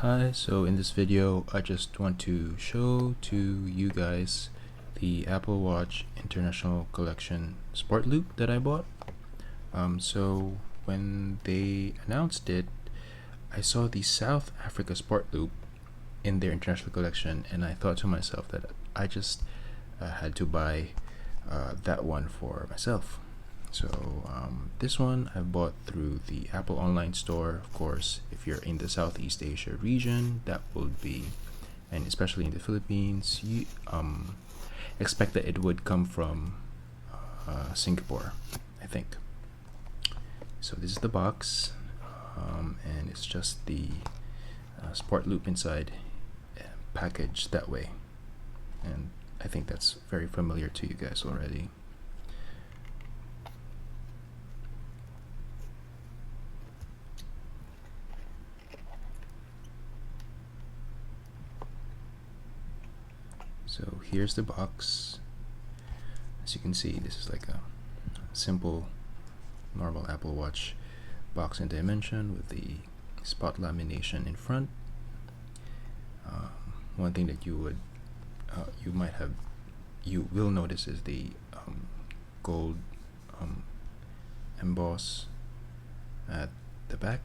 Hi, so in this video I just want to show to you guys the Apple Watch International Collection Sport Loop that I bought. So when they announced it, I saw the South Africa Sport Loop in their international collection, and I thought to myself that I just had to buy that one for myself. So this one I bought through the Apple online store. Of course, if you're in the Southeast Asia region, that would be, and especially in the Philippines, you expect that it would come from Singapore, I think. So this is the box, and it's just the sport loop inside, packaged that way, and I think that's very familiar to you guys already. So here's the box. As you can see, this is like a simple normal Apple Watch box and dimension with the spot lamination in front. One thing that you will notice is the gold emboss at the back.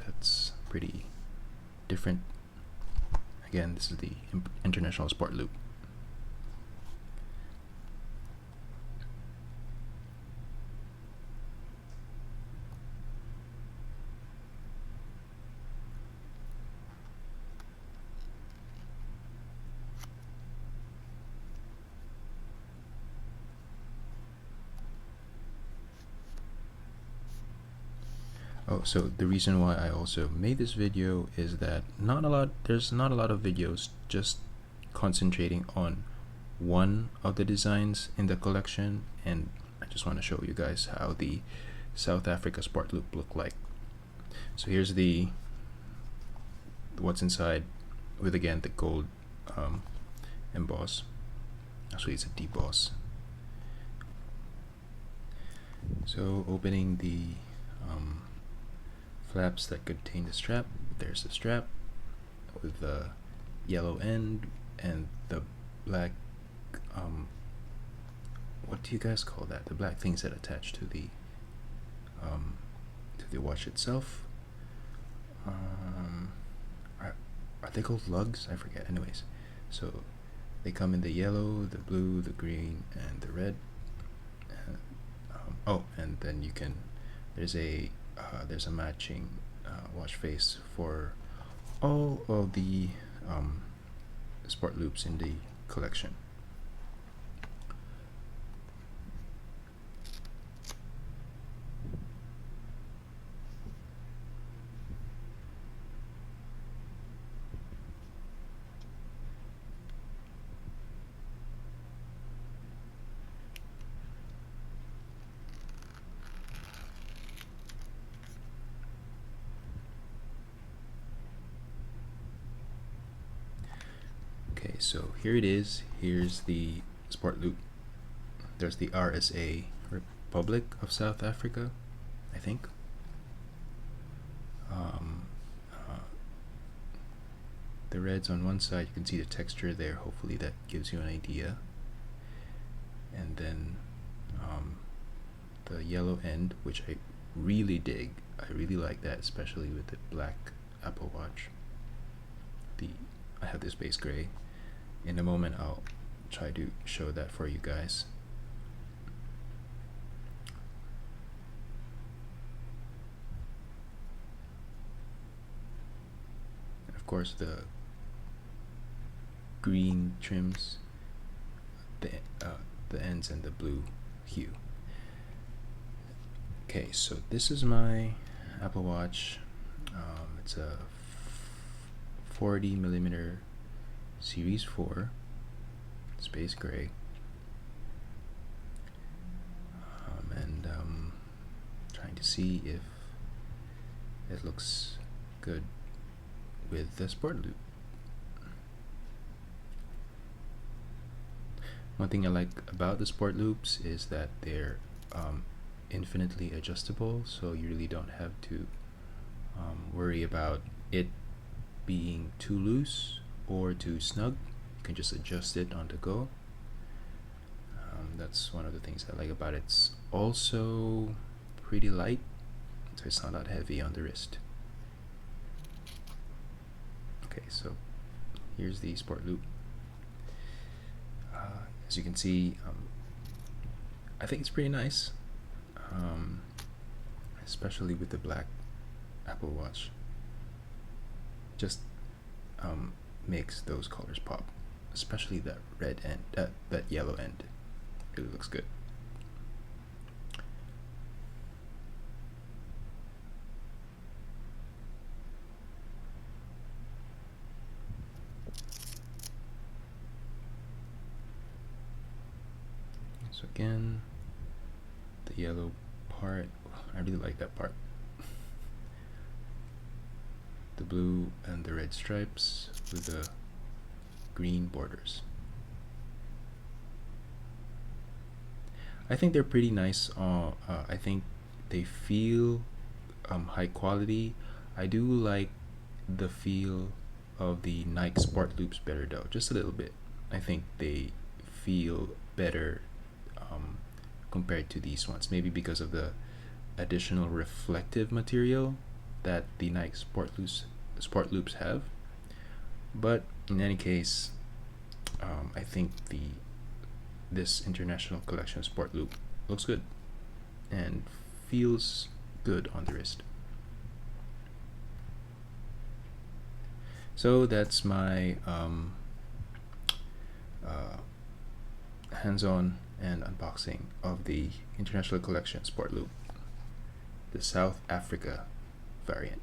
That's pretty different. Again, this is the International Sport Loop. Oh, so the reason why I also made this video is that there's not a lot of videos just concentrating on one of the designs in the collection, and I just want to show you guys how the South Africa Sport Loop look like. So here's the what's inside, with again the gold emboss. Actually, it's a deboss. So opening the flaps that contain the strap, there's the strap with the yellow end and the black what do you guys call that, the black things that attach to the watch itself. Are they called lugs? I forget. Anyways, so they come in the yellow, the blue, the green, and the red. And then you can there's a matching watch face for all of the sport loops in the collection. Okay, so here it is. Here's the sport loop. There's the RSA, Republic of South Africa, I think. The red's on one side. You can see the texture there. Hopefully that gives you an idea. And then the yellow end, which I really dig. I really like that, especially with the black Apple Watch. I have this base gray. In a moment I'll try to show that for you guys. And of course the green trims the ends and the blue hue. Okay, so this is my Apple Watch. It's a 40mm Series 4 space gray, and trying to see if it looks good with the sport loop. One thing I like about the sport loops is that they're infinitely adjustable, so you really don't have to worry about it being too loose or too snug. You can just adjust it on the go. That's one of the things I like about it. It's also pretty light, so it's not that heavy on the wrist. Okay, so here's the sport loop. As you can see, I think it's pretty nice, especially with the black Apple Watch. Just makes those colors pop, especially that red end, that yellow end. Really looks good. So again, the yellow part, I really like that part. The blue and the red stripes with the green borders. I think they're pretty nice. I think they feel high quality. I do like the feel of the Nike Sport Loops better though, just a little bit. I think they feel better compared to these ones, maybe because of the additional reflective material that the Nike Sport Loops have. But in any case, I think this International Collection Sport Loop looks good and feels good on the wrist. So that's my hands-on and unboxing of the International Collection Sport Loop, the South Africa variant.